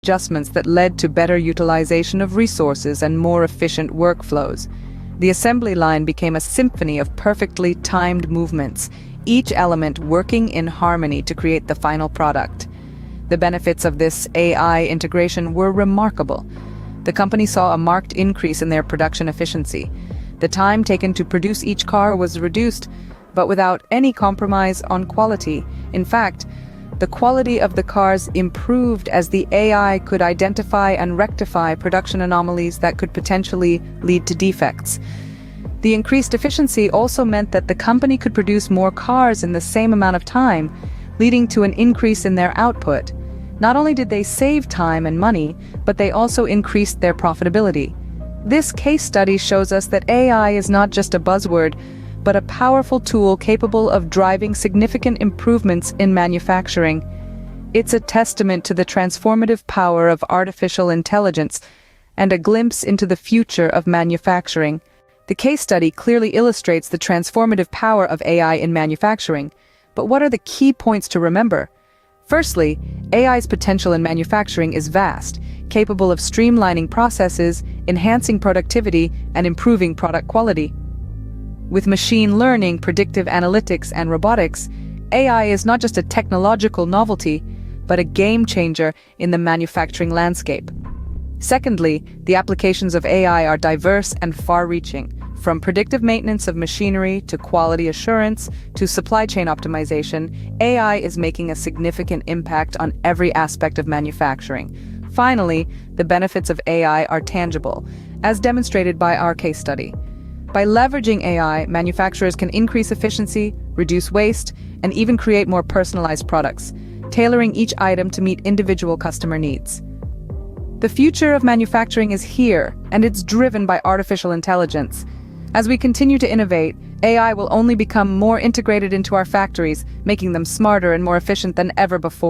adjustments that led to better utilization of resources and more efficient workflows. The assembly line became a symphony of perfectly timed movements, each element working in harmony to create the final product. The benefits of this AI integration were remarkable. The company saw a marked increase in their production efficiency. The time taken to produce each car was reduced, but without any compromise on quality. In fact, the quality of the cars improved as the AI could identify and rectify production anomalies that could potentially lead to defects. The increased efficiency also meant that the company could produce more cars in the same amount of time, leading to an increase in their output. Not only did they save time and money, but they also increased their profitability. This case study shows us that AI is not just a buzzword, but a powerful tool capable of driving significant improvements in manufacturing. It's a testament to the transformative power of artificial intelligence and a glimpse into the future of manufacturing. The case study clearly illustrates the transformative power of AI in manufacturing. But what are the key points to remember? Firstly, AI's potential in manufacturing is vast, capable of streamlining processes, enhancing productivity, and improving product quality. With machine learning, predictive analytics, and robotics, AI is not just a technological novelty, but a game changer in the manufacturing landscape. Secondly, the applications of AI are diverse and far-reaching. From predictive maintenance of machinery to quality assurance to supply chain optimization, AI is making a significant impact on every aspect of manufacturing. Finally, the benefits of AI are tangible, as demonstrated by our case study. By leveraging AI, manufacturers can increase efficiency, reduce waste, and even create more personalized products, tailoring each item to meet individual customer needs. The future of manufacturing is here, and it's driven by artificial intelligence. As we continue to innovate, AI will only become more integrated into our factories, making them smarter and more efficient than ever before.